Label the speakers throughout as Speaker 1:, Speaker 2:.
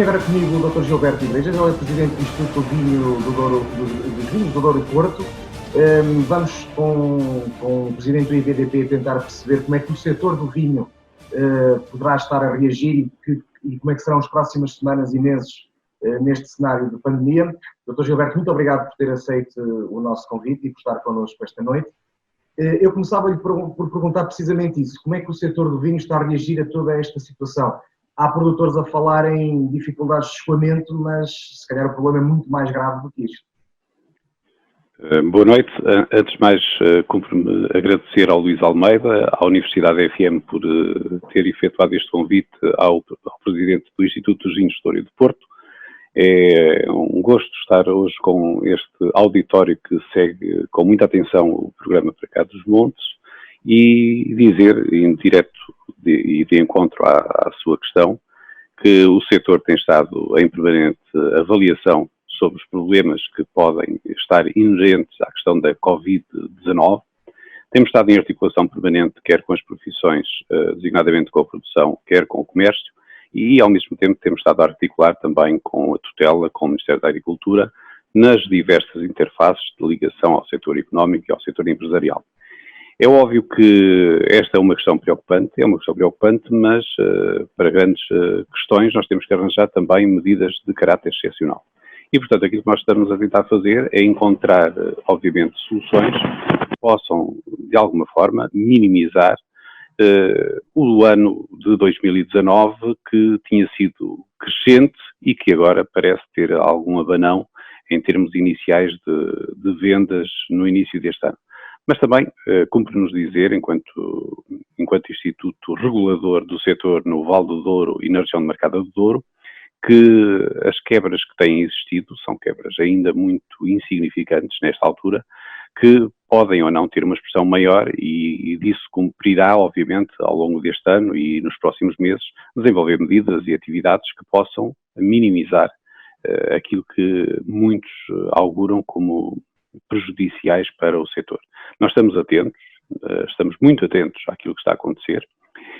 Speaker 1: tenho agora comigo o Dr. Gilberto Igrejas, ele é Presidente do Instituto dos Vinhos do Douro e Porto. Vamos com o Presidente do IVDP tentar perceber como é que o setor do vinho poderá estar a reagir e como é que serão as próximas semanas e meses neste cenário de pandemia. Dr. Gilberto, muito obrigado por ter aceito o nosso convite e por estar connosco esta noite. Eu começava por perguntar precisamente isso, como é que o setor do vinho está a reagir a toda esta situação? Há produtores a falar em dificuldades de escoamento, mas se calhar o problema é muito mais grave do que isto.
Speaker 2: Boa noite. Antes de mais, cumpre-me agradecer ao Luís Almeida, à Universidade FM, por ter efetuado este convite ao Presidente do Instituto dos Vinhos do Douro e do Porto. É um gosto estar hoje com este auditório que segue com muita atenção o programa Para Cá dos Montes e dizer, em direto e de encontro à sua questão, que o setor tem estado em permanente avaliação sobre os problemas que podem estar inerentes à questão da Covid-19. Temos estado em articulação permanente, quer com as profissões, designadamente com a produção, quer com o comércio, e ao mesmo tempo temos estado a articular também com a tutela, com o Ministério da Agricultura, nas diversas interfaces de ligação ao setor económico e ao setor empresarial. É óbvio que esta é uma questão preocupante, mas para grandes questões nós temos que arranjar também medidas de caráter excepcional. E, portanto, aquilo que nós estamos a tentar fazer é encontrar, obviamente, soluções que possam, de alguma forma, minimizar o ano de 2019, que tinha sido crescente e que agora parece ter algum abanão em termos iniciais de vendas no início deste ano. Mas também cumpre-nos dizer, enquanto Instituto Regulador do setor no Vale do Douro e na região de Marcada do Douro, que as quebras que têm existido são quebras ainda muito insignificantes nesta altura, que podem ou não ter uma expressão maior e disso cumprirá, obviamente, ao longo deste ano e nos próximos meses, desenvolver medidas e atividades que possam minimizar aquilo que muitos auguram como prejudiciais para o setor. Nós estamos atentos, estamos muito atentos àquilo que está a acontecer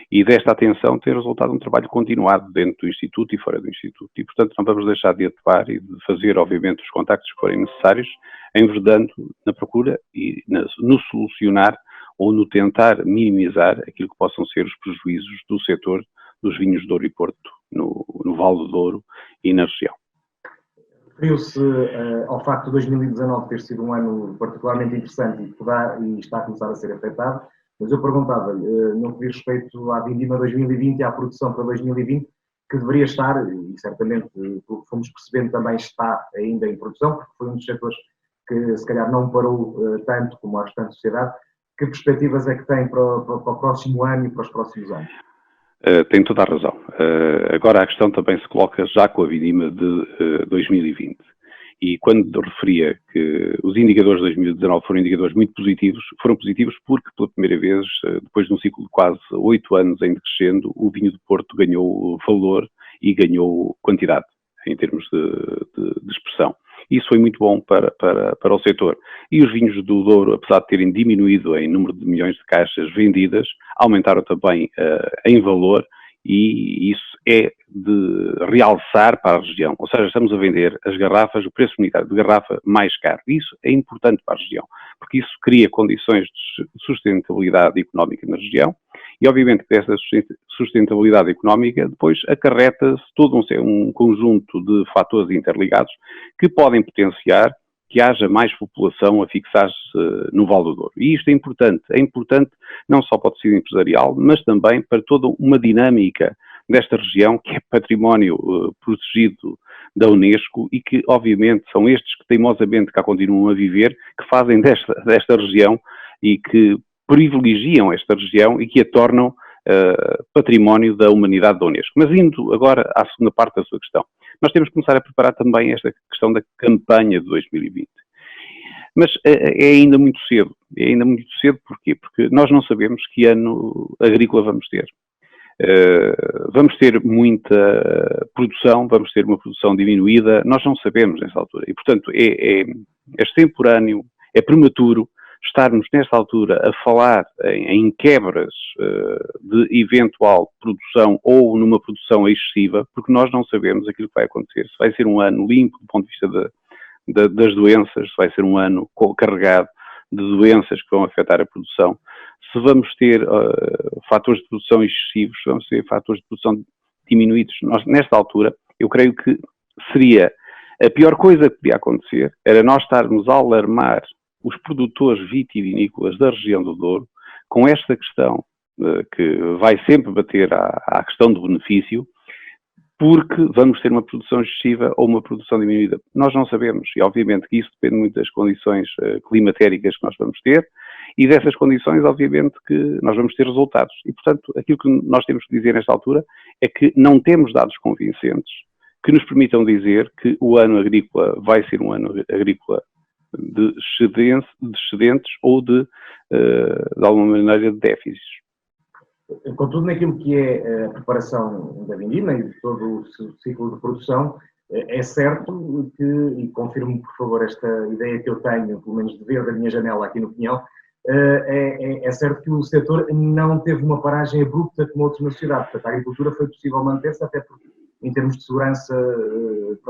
Speaker 2: e desta atenção tem resultado um trabalho continuado dentro do Instituto e fora do Instituto. E, portanto, não vamos deixar de atuar e de fazer, obviamente, os contactos que forem necessários, enverdando na procura e no solucionar ou no tentar minimizar aquilo que possam ser os prejuízos do setor dos vinhos de Douro e Porto, no Vale do Douro e na região.
Speaker 1: Referiu-se ao facto de 2019 ter sido um ano particularmente interessante e está a começar a ser afetado, mas eu perguntava-lhe, no que diz respeito à vindima 2020 e à produção para 2020, que deveria estar, e certamente, pelo que fomos percebendo, também está ainda em produção, porque foi um dos setores que se calhar não parou tanto como a restante sociedade. Que perspectivas é que tem para o próximo ano e para os próximos anos?
Speaker 2: Tem toda a razão. Agora a questão também se coloca já com a vindima de 2020. E quando referia que os indicadores de 2019 foram indicadores muito positivos, foram positivos porque pela primeira vez, depois de um ciclo de quase 8 anos em decrescendo, o vinho do Porto ganhou valor e ganhou quantidade em termos de expressão. Isso foi muito bom para o setor. E os vinhos do Douro, apesar de terem diminuído em número de milhões de caixas vendidas, aumentaram também em valor e isso é de realçar para a região. Ou seja, estamos a vender as garrafas, o preço unitário de garrafa mais caro. Isso é importante para a região, porque isso cria condições de sustentabilidade económica na região e, obviamente, que dessa sustentabilidade económica depois acarreta-se todo um conjunto de fatores interligados que podem potenciar que haja mais população a fixar-se no Vale do Douro. E isto é importante não só para o tecido empresarial, mas também para toda uma dinâmica desta região que é património protegido da Unesco e que, obviamente, são estes que teimosamente cá continuam a viver, que fazem desta região e que privilegiam esta região e que a tornam património da humanidade da Unesco. Mas indo agora à segunda parte da sua questão, nós temos que começar a preparar também esta questão da campanha de 2020. Mas é ainda muito cedo. Porquê? Porque nós não sabemos que ano agrícola vamos ter. Vamos ter muita produção, vamos ter uma produção diminuída, nós não sabemos nessa altura. E, portanto, é extemporâneo, é prematuro estarmos nesta altura a falar em quebras de eventual produção ou numa produção excessiva, porque nós não sabemos aquilo que vai acontecer. Se vai ser um ano limpo do ponto de vista das doenças, se vai ser um ano carregado de doenças que vão afetar a produção, se vamos ter fatores de produção excessivos, se vamos ter fatores de produção diminuídos. Nós, nesta altura, eu creio que seria a pior coisa que podia acontecer, era nós estarmos a alarmar os produtores vitivinícolas da região do Douro com esta questão que vai sempre bater à questão do benefício, porque vamos ter uma produção excessiva ou uma produção diminuída. Nós não sabemos, e obviamente que isso depende muito das condições climatéricas que nós vamos ter, e dessas condições, obviamente, que nós vamos ter resultados. E, portanto, aquilo que nós temos que dizer nesta altura é que não temos dados convincentes que nos permitam dizer que o ano agrícola vai ser um ano agrícola de excedentes ou de alguma maneira, de déficits.
Speaker 1: Contudo, naquilo que é a preparação da vindima e de todo o ciclo de produção, é certo que, e confirmo por favor esta ideia que eu tenho, pelo menos de ver da minha janela aqui no Pinhão, é certo que o setor não teve uma paragem abrupta como outros na sociedade. Portanto, a agricultura foi possível manter-se, até porque, em termos de segurança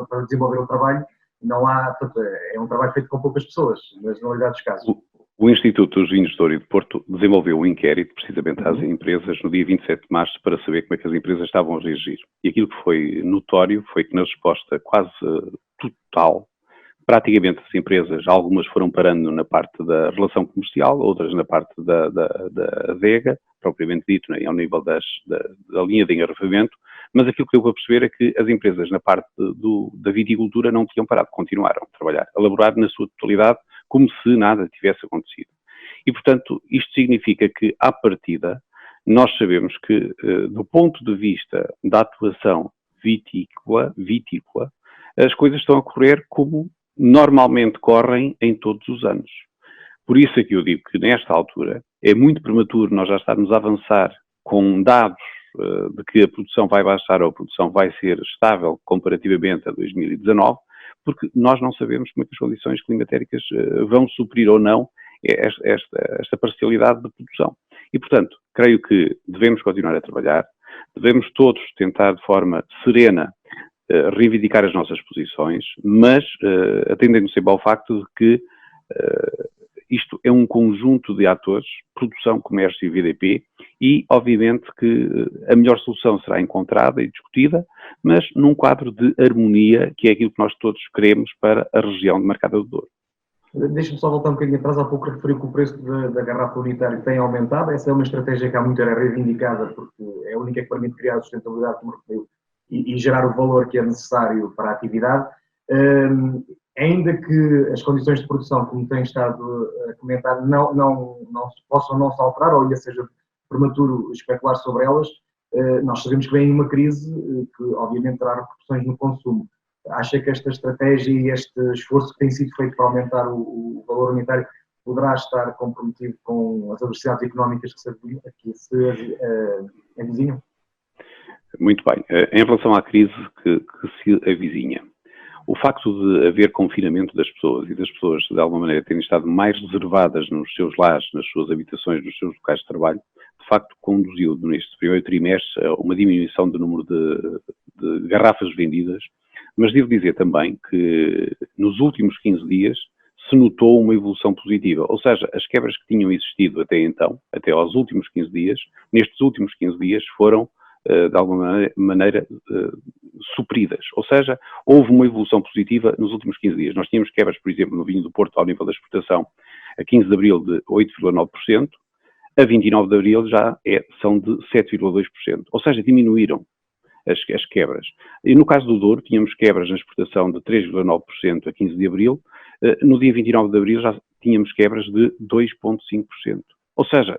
Speaker 1: para desenvolver o trabalho, não há, portanto, é um trabalho feito com poucas pessoas, na generalidade dos casos.
Speaker 2: O Instituto dos Vinhos de Douro e de Porto desenvolveu um inquérito, precisamente às empresas, no dia 27 de março, para saber como é que as empresas estavam a reagir. E aquilo que foi notório foi que, na resposta quase total, praticamente as empresas, algumas foram parando na parte da relação comercial, outras na parte da adega, propriamente dito, né, ao nível da linha de engarrafamento, mas aquilo que eu vou perceber é que as empresas na parte da viticultura não tinham parado, continuaram a trabalhar, a elaborar na sua totalidade, como se nada tivesse acontecido. E, portanto, isto significa que, à partida, nós sabemos que, do ponto de vista da atuação vitícola, as coisas estão a correr como normalmente correm em todos os anos. Por isso é que eu digo que, nesta altura, é muito prematuro nós já estarmos a avançar com dados de que a produção vai baixar ou a produção vai ser estável comparativamente a 2019, porque nós não sabemos como é que as condições climatéricas vão suprir ou não esta parcialidade de produção. E, portanto, creio que devemos continuar a trabalhar, devemos todos tentar de forma serena reivindicar as nossas posições, mas atendendo sempre ao facto de que isto é um conjunto de atores, produção, comércio e VDP, e obviamente que a melhor solução será encontrada e discutida, mas num quadro de harmonia, que é aquilo que nós todos queremos para a região de Marcada do Douro.
Speaker 1: Deixa-me só voltar um bocadinho atrás, há pouco referi que o preço da garrafa unitária tem aumentado, essa é uma estratégia que há muito era reivindicada, porque é a única que permite criar a sustentabilidade, como referiu, e gerar o valor que é necessário para a atividade. Ainda que as condições de produção, como tem estado a comentar, possam não se alterar, ou ainda seja prematuro especular sobre elas, nós sabemos que vem uma crise que obviamente terá repercussões no consumo. Acha que esta estratégia e este esforço que tem sido feito para aumentar o valor unitário poderá estar comprometido com as adversidades económicas que se avizinham?
Speaker 2: Muito bem. Em relação à crise que se avizinha, o facto de haver confinamento das pessoas e das pessoas, de alguma maneira, terem estado mais reservadas nos seus lares, nas suas habitações, nos seus locais de trabalho, de facto conduziu, neste primeiro trimestre, a uma diminuição do número de garrafas vendidas, mas devo dizer também que nos últimos 15 dias se notou uma evolução positiva, ou seja, as quebras que tinham existido até então, até aos últimos 15 dias, nestes últimos 15 dias foram de alguma maneira supridas. Ou seja, houve uma evolução positiva nos últimos 15 dias. Nós tínhamos quebras, por exemplo, no vinho do Porto, ao nível da exportação, a 15 de abril de 8,9%, a 29 de abril já são de 7,2%. Ou seja, diminuíram as quebras. E no caso do Douro, tínhamos quebras na exportação de 3,9% a 15 de abril, no dia 29 de abril já tínhamos quebras de 2,5%. Ou seja,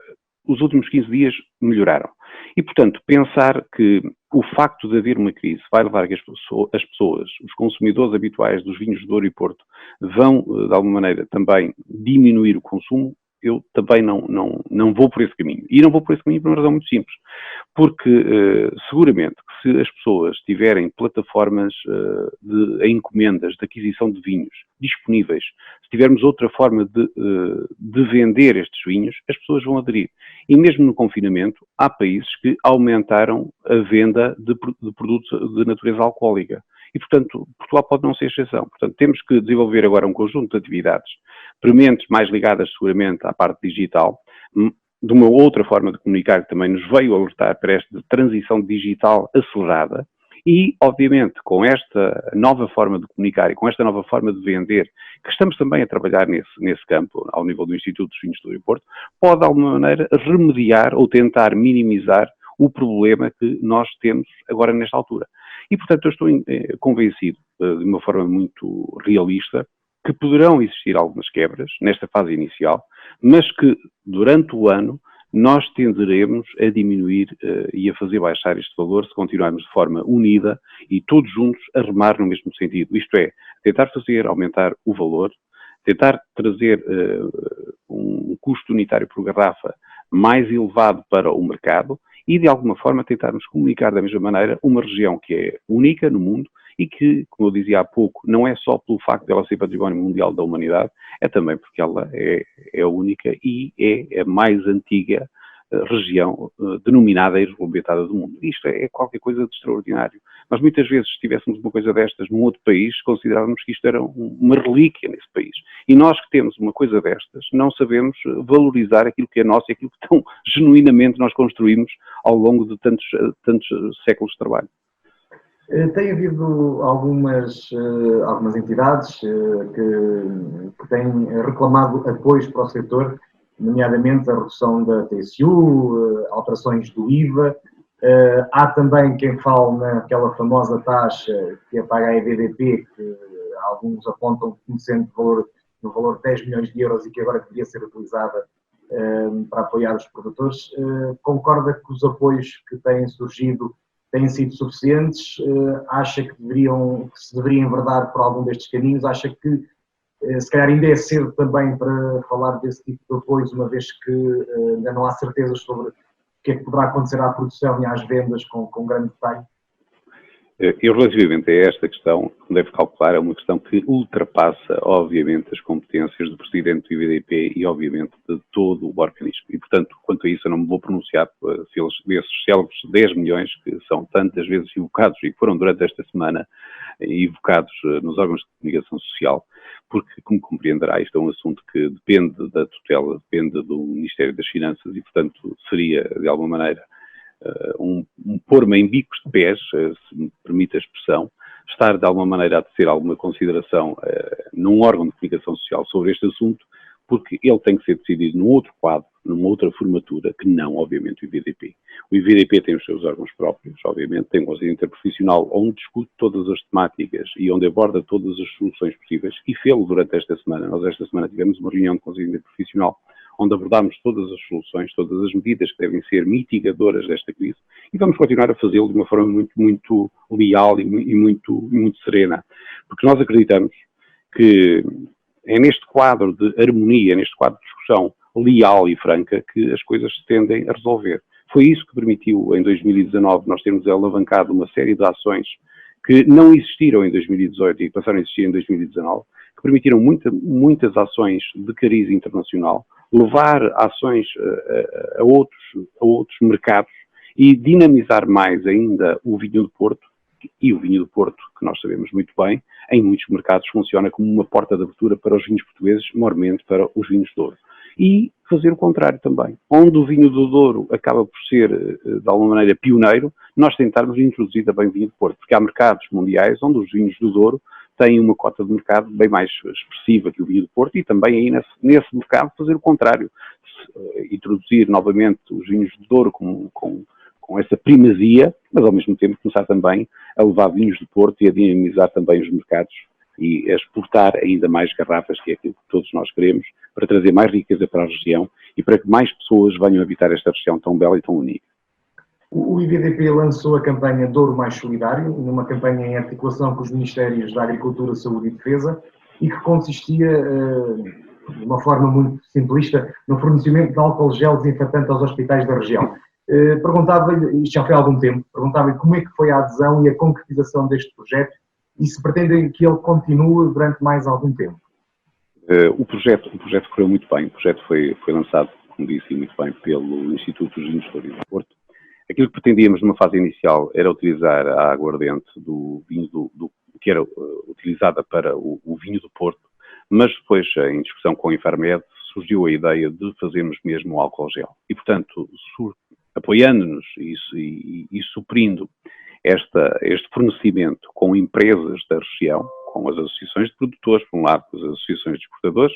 Speaker 2: os últimos 15 dias melhoraram. E, portanto, pensar que o facto de haver uma crise vai levar a que as pessoas, os consumidores habituais dos vinhos de Douro e Porto, vão, de alguma maneira, também diminuir o consumo, eu também não vou por esse caminho. E não vou por esse caminho por uma razão muito simples. Porque, seguramente, que se as pessoas tiverem plataformas de encomendas, de aquisição de vinhos disponíveis, se tivermos outra forma de vender estes vinhos, as pessoas vão aderir. E mesmo no confinamento, há países que aumentaram a venda de produtos de natureza alcoólica. E, portanto, Portugal pode não ser exceção. Portanto, temos que desenvolver agora um conjunto de atividades prementes, mais ligadas seguramente à parte digital, de uma outra forma de comunicar que também nos veio alertar para esta transição digital acelerada e, obviamente, com esta nova forma de comunicar e com esta nova forma de vender, que estamos também a trabalhar nesse campo, ao nível do Instituto dos Vinhos do Porto, pode, de alguma maneira, remediar ou tentar minimizar o problema que nós temos agora nesta altura. E, portanto, eu estou convencido, de uma forma muito realista, que poderão existir algumas quebras nesta fase inicial, mas que, durante o ano, nós tenderemos a diminuir e a fazer baixar este valor se continuarmos de forma unida e todos juntos a remar no mesmo sentido. Isto é, tentar fazer aumentar o valor, tentar trazer um custo unitário por garrafa mais elevado para o mercado e, de alguma forma, tentarmos comunicar da mesma maneira uma região que é única no mundo e que, como eu dizia há pouco, não é só pelo facto de ela ser património mundial da humanidade, é também porque ela é única e é a mais antiga região denominada e regulamentada do mundo. Isto é qualquer coisa de extraordinário. Mas muitas vezes, se tivéssemos uma coisa destas num outro país, considerávamos que isto era uma relíquia nesse país. E nós que temos uma coisa destas, não sabemos valorizar aquilo que é nosso e aquilo que tão genuinamente nós construímos ao longo de tantos séculos de trabalho.
Speaker 1: Tem havido algumas entidades que têm reclamado apoios para o setor, nomeadamente a redução da TSU, alterações do IVA. Há também quem fale naquela famosa taxa que é paga à EVDP, que alguns apontam como sendo no valor de 10 milhões de euros e que agora deveria ser utilizada para apoiar os produtores. Concorda que os apoios que têm surgido têm sido suficientes? Acha que se deveria enverdar por algum destes caminhos? Acha que se calhar ainda é cedo também para falar desse tipo de apoios, uma vez que ainda não há certezas sobre o que é que poderá acontecer à produção e às vendas com grande detalhe?
Speaker 2: Eu, relativamente a esta questão, como deve calcular, é uma questão que ultrapassa, obviamente, as competências do Presidente do IVDP e, obviamente, de todo o organismo. E, portanto, quanto a isso, eu não me vou pronunciar desses célebres 10 milhões que são tantas vezes evocados e que foram, durante esta semana, evocados nos órgãos de comunicação social, porque, como compreenderá, isto é um assunto que depende da tutela, depende do Ministério das Finanças e, portanto, seria, de alguma maneira, pôr-me em bicos de pés, se me permite a expressão, estar de alguma maneira a tecer alguma consideração num órgão de comunicação social sobre este assunto, porque ele tem que ser decidido num outro quadro, numa outra formatura, que não, obviamente, o IVDP. O IVDP tem os seus órgãos próprios, obviamente, tem um conselho interprofissional onde discute todas as temáticas e onde aborda todas as soluções possíveis, e fê-lo durante esta semana. Nós esta semana tivemos uma reunião de conselho interprofissional onde abordámos todas as soluções, todas as medidas que devem ser mitigadoras desta crise, e vamos continuar a fazê-lo de uma forma muito, muito leal e muito, muito serena, porque nós acreditamos que é neste quadro de harmonia, neste quadro de discussão leal e franca, que as coisas se tendem a resolver. Foi isso que permitiu, em 2019, nós termos alavancado uma série de ações que não existiram em 2018 e que passaram a existir em 2019, que permitiram muitas ações de cariz internacional, levar ações a outros mercados e dinamizar mais ainda o vinho do Porto. E o vinho do Porto, que nós sabemos muito bem, em muitos mercados funciona como uma porta de abertura para os vinhos portugueses, maiormente para os vinhos de Douro. E fazer o contrário também. Onde o vinho do Douro acaba por ser, de alguma maneira, pioneiro, nós tentarmos introduzir também o vinho do Porto, porque há mercados mundiais onde os vinhos do Douro têm uma cota de mercado bem mais expressiva que o vinho do Porto e também aí nesse mercado fazer o contrário. Introduzir novamente os vinhos do Douro com essa primazia, mas ao mesmo tempo começar também a levar vinhos do Porto e a dinamizar também os mercados e a exportar ainda mais garrafas, que é aquilo que todos nós queremos, para trazer mais riqueza para a região e para que mais pessoas venham habitar esta região tão bela e tão única.
Speaker 1: O IVDP lançou a campanha Douro Mais Solidário, numa campanha em articulação com os Ministérios da Agricultura, Saúde e Defesa, e que consistia de uma forma muito simplista, no fornecimento de álcool gel desinfetante aos hospitais da região. Perguntava-lhe, isto já foi há algum tempo, perguntava-lhe como é que foi a adesão e a concretização deste projeto e se pretendem que ele continue durante mais algum tempo.
Speaker 2: O projeto correu muito bem. O projeto foi lançado, como disse, muito bem pelo Instituto dos Vinhos do Porto. Aquilo que pretendíamos numa fase inicial era utilizar a aguardente do vinho que era utilizada para o vinho do Porto, mas depois, em discussão com o Infarmed, surgiu a ideia de fazermos mesmo o álcool gel. E, portanto, apoiando-nos e suprindo este fornecimento com empresas da região, com as associações de produtores, por um lado, com as associações de exportadores,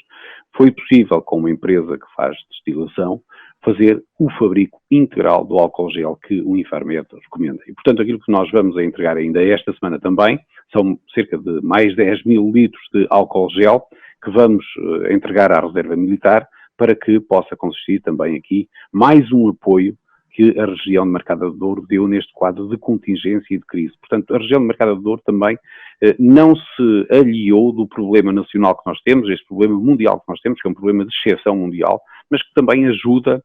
Speaker 2: foi possível, com uma empresa que faz destilação, fazer o fabrico integral do álcool gel que o Infarmed recomenda. E, portanto, aquilo que nós vamos a entregar ainda esta semana também são cerca de mais 10 mil litros de álcool gel que vamos entregar à Reserva Militar para que possa consistir também aqui mais um apoio que a região de Marcada de Douro deu neste quadro de contingência e de crise. Portanto, a região de Marcada de Douro também não se aliou do problema nacional que nós temos, este problema mundial que nós temos, que é um problema de exceção mundial, mas que também ajuda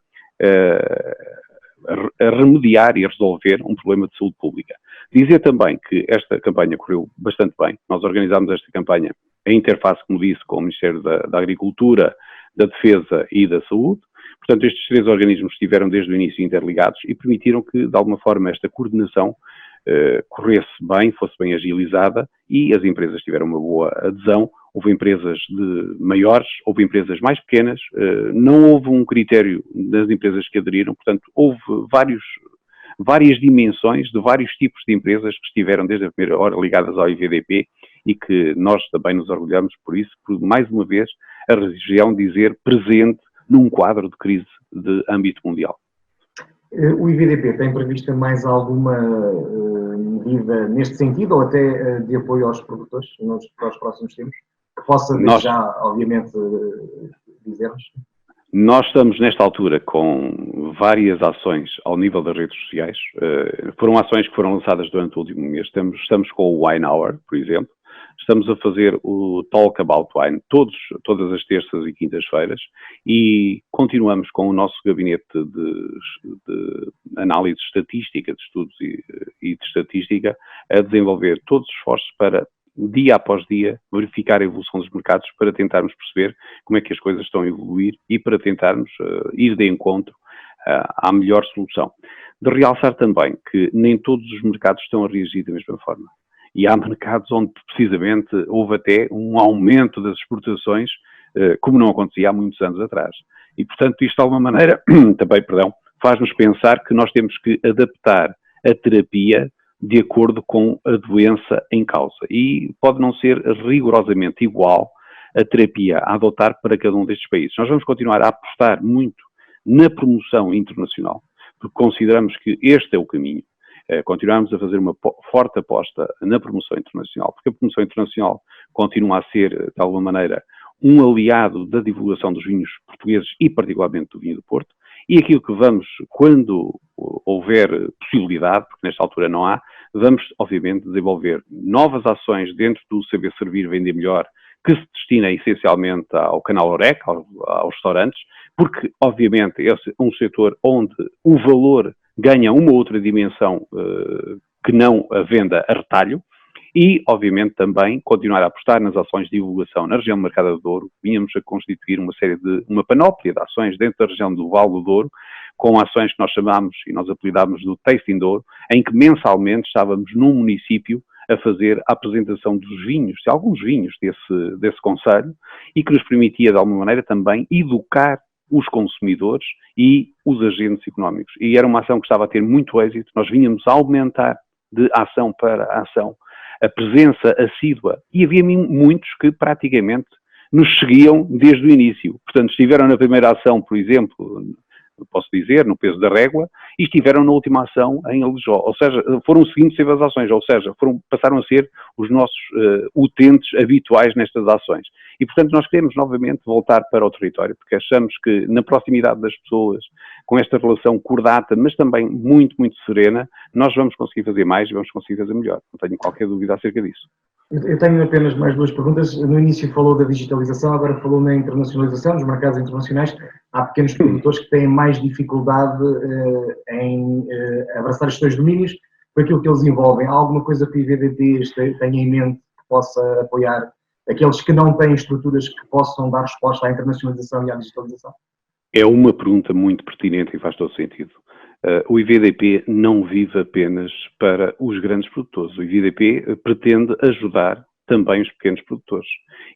Speaker 2: a remediar e a resolver um problema de saúde pública. Dizer também que esta campanha correu bastante bem. Nós organizámos esta campanha em interface, como disse, com o Ministério da Agricultura, da Defesa e da Saúde. Portanto, estes três organismos estiveram desde o início interligados e permitiram que, de alguma forma, esta coordenação corresse bem, fosse bem agilizada e as empresas tiveram uma boa adesão. Houve empresas maiores, houve empresas mais pequenas, não houve um critério das empresas que aderiram, portanto, houve várias dimensões de vários tipos de empresas que estiveram desde a primeira hora ligadas ao IVDP e que nós também nos orgulhamos por isso, por mais uma vez a região dizer presente num quadro de crise de âmbito mundial.
Speaker 1: O IVDP tem previsto mais alguma medida neste sentido ou até de apoio aos produtores para os próximos tempos? Que possa já, obviamente, dizer-nos?
Speaker 2: Nós estamos, nesta altura, com várias ações ao nível das redes sociais. Foram ações que foram lançadas durante o último mês. Estamos com o Wine Hour, por exemplo. Estamos a fazer o Talk About Wine todas as terças e quintas-feiras e continuamos com o nosso gabinete de análise estatística, de estudos e de estatística, a desenvolver todos os esforços para, dia após dia, verificar a evolução dos mercados para tentarmos perceber como é que as coisas estão a evoluir e para tentarmos ir de encontro à melhor solução. De realçar também que nem todos os mercados estão a reagir da mesma forma. E há mercados onde, precisamente, houve até um aumento das exportações, como não acontecia há muitos anos atrás. E, portanto, isto, de alguma maneira, também, faz-nos pensar que nós temos que adaptar a terapia de acordo com a doença em causa. E pode não ser rigorosamente igual a terapia a adotar para cada um destes países. Nós vamos continuar a apostar muito na promoção internacional, porque consideramos que este é o caminho. Continuamos a fazer uma forte aposta na promoção internacional, porque a promoção internacional continua a ser, de alguma maneira, um aliado da divulgação dos vinhos portugueses e particularmente do vinho do Porto, e aquilo que vamos, quando houver possibilidade, porque nesta altura não há, vamos, obviamente, desenvolver novas ações dentro do Saber Servir, Vender Melhor, que se destina essencialmente ao canal Oreca, aos restaurantes, porque, obviamente, esse é um setor onde o valor ganha uma outra dimensão que não a venda a retalho e, obviamente, também continuar a apostar nas ações de divulgação na região de Marcada de Douro. Vínhamos a constituir uma panóplia de ações dentro da região do Vale do Douro, com ações que nós chamámos e nós apelidámos do Tasting Douro, em que mensalmente estávamos num município a fazer a apresentação dos vinhos, de alguns vinhos desse concelho, e que nos permitia, de alguma maneira, também educar os consumidores e os agentes económicos. E era uma ação que estava a ter muito êxito. Nós vínhamos a aumentar de ação para ação a presença assídua. E havia muitos que praticamente nos seguiam desde o início. Portanto, estiveram na primeira ação, por exemplo, posso dizer, no Peso da Régua, e estiveram na última ação em Alijó. Ou seja, foram seguindo sempre as ações, ou seja, passaram a ser os nossos utentes habituais nestas ações. E, portanto, nós queremos novamente voltar para o território, porque achamos que na proximidade das pessoas, com esta relação cordata, mas também muito, muito serena, nós vamos conseguir fazer mais e vamos conseguir fazer melhor. Não tenho qualquer dúvida acerca disso.
Speaker 1: Eu tenho apenas mais duas perguntas. No início falou da digitalização, agora falou na internacionalização, nos mercados internacionais. Há pequenos produtores que têm mais dificuldade em abraçar estes dois domínios por aquilo que eles envolvem. Há alguma coisa que o IVDP tenha em mente que possa apoiar aqueles que não têm estruturas que possam dar resposta à internacionalização e à digitalização?
Speaker 2: É uma pergunta muito pertinente e faz todo sentido. O IVDP não vive apenas para os grandes produtores. O IVDP pretende ajudar também os pequenos produtores.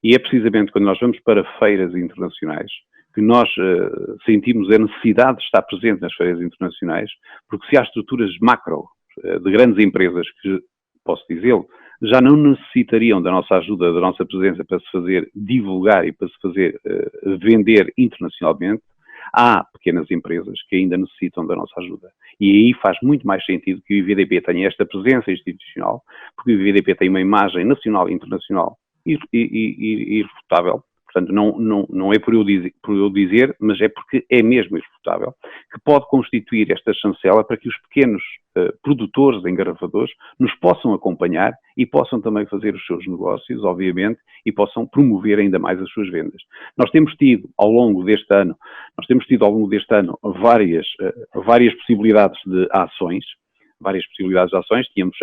Speaker 2: E é precisamente quando nós vamos para feiras internacionais que nós sentimos a necessidade de estar presente nas feiras internacionais, porque se há estruturas macro de grandes empresas que, posso dizê-lo, já não necessitariam da nossa ajuda, da nossa presença para se fazer divulgar e para se fazer vender internacionalmente, há pequenas empresas que ainda necessitam da nossa ajuda. E aí faz muito mais sentido que o IVDP tenha esta presença institucional, porque o IVDP tem uma imagem nacional e internacional irrefutável. Portanto, não é por eu dizer, mas é porque é mesmo irrefutável, que pode constituir esta chancela para que os pequenos produtores, engarrafadores, nos possam acompanhar e possam também fazer os seus negócios, obviamente, e possam promover ainda mais as suas vendas. Nós temos tido, ao longo deste ano, várias possibilidades de ações, tínhamos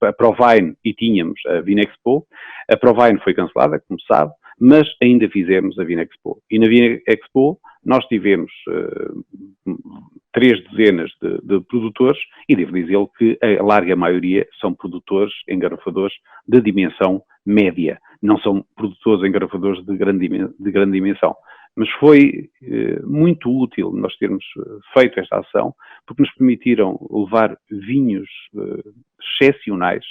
Speaker 2: a Provine e tínhamos a Vinexpo. A Provine foi cancelada, como sabe, mas ainda fizemos a Vinexpo. E na Vinexpo nós tivemos 3 dezenas de produtores e devo dizer que a larga maioria são produtores engarrafadores de dimensão média. Não são produtores engarrafadores de grande dimensão. Mas foi muito útil nós termos feito esta ação, porque nos permitiram levar vinhos excepcionais,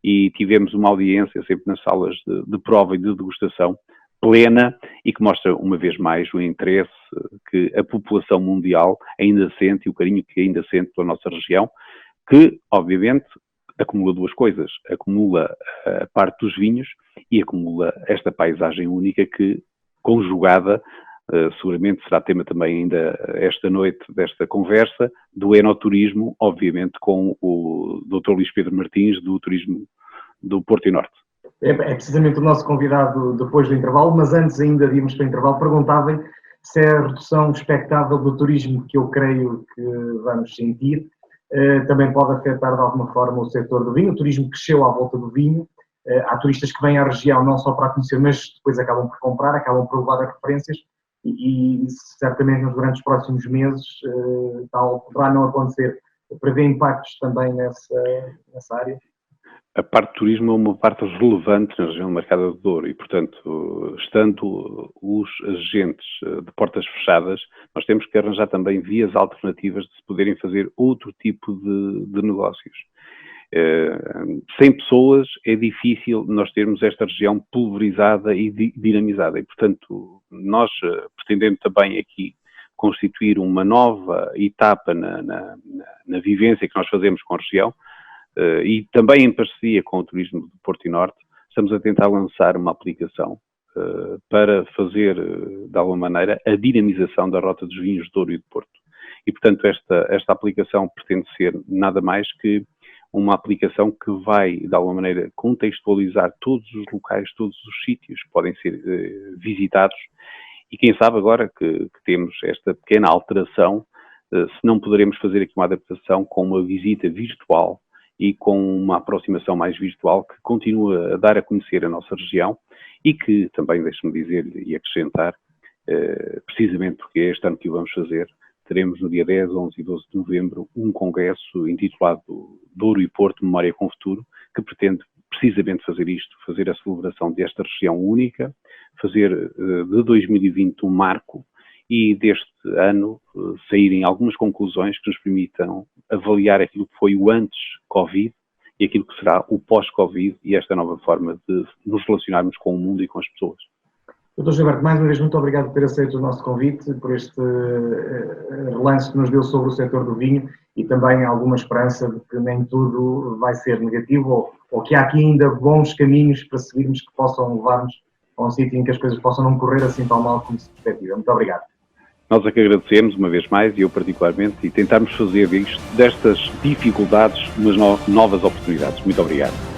Speaker 2: e tivemos uma audiência sempre nas salas de prova e de degustação plena e que mostra uma vez mais o interesse que a população mundial ainda sente e o carinho que ainda sente pela nossa região, que obviamente acumula duas coisas, acumula a parte dos vinhos e acumula esta paisagem única que, conjugada, seguramente será tema também ainda esta noite desta conversa, do enoturismo, obviamente com o Dr. Luís Pedro Martins, do Turismo do Porto e Norte.
Speaker 1: É precisamente o nosso convidado depois do intervalo, mas antes ainda de irmos para o intervalo, perguntava-lhe se é a redução expectável do turismo que eu creio que vamos sentir também pode afetar de alguma forma o setor do vinho. O turismo cresceu à volta do vinho. Há turistas que vêm à região não só para conhecer, mas depois acabam por comprar, acabam por levar as referências e certamente nos grandes próximos meses tal poderá não acontecer. Prevê impactos também nessa área?
Speaker 2: A parte do turismo é uma parte relevante na região do Mercado do Douro e, portanto, estando os agentes de portas fechadas, nós temos que arranjar também vias alternativas de se poderem fazer outro tipo de negócios. Sem pessoas é difícil nós termos esta região pulverizada e dinamizada e, portanto, nós pretendendo também aqui constituir uma nova etapa na vivência que nós fazemos com a região e também em parceria com o Turismo do Porto e Norte, estamos a tentar lançar uma aplicação para fazer, de alguma maneira, a dinamização da rota dos vinhos de Douro e de Porto. E, portanto, esta aplicação pretende ser nada mais que uma aplicação que vai, de alguma maneira, contextualizar todos os locais, todos os sítios que podem ser visitados. E quem sabe agora que temos esta pequena alteração, se não poderemos fazer aqui uma adaptação com uma visita virtual e com uma aproximação mais virtual que continua a dar a conhecer a nossa região e que também, deixe-me dizer e acrescentar, precisamente porque é este ano que o vamos fazer, teremos no dia 10, 11 e 12 de novembro um congresso intitulado Douro e Porto, Memória com Futuro, que pretende precisamente fazer isto, fazer a celebração desta região única, fazer de 2020 um marco e deste ano saírem algumas conclusões que nos permitam avaliar aquilo que foi o antes-Covid e aquilo que será o pós-Covid e esta nova forma de nos relacionarmos com o mundo e com as pessoas.
Speaker 1: Dr. Gilberto, mais uma vez, muito obrigado por ter aceito o nosso convite, por este relance que nos deu sobre o setor do vinho e também alguma esperança de que nem tudo vai ser negativo ou que há aqui ainda bons caminhos para seguirmos que possam levar-nos a um sítio em que as coisas possam não correr assim tão mal como se perspectiva. Muito obrigado.
Speaker 2: Nós é que agradecemos uma vez mais, e eu particularmente, e tentarmos fazer destas dificuldades umas novas oportunidades. Muito obrigado.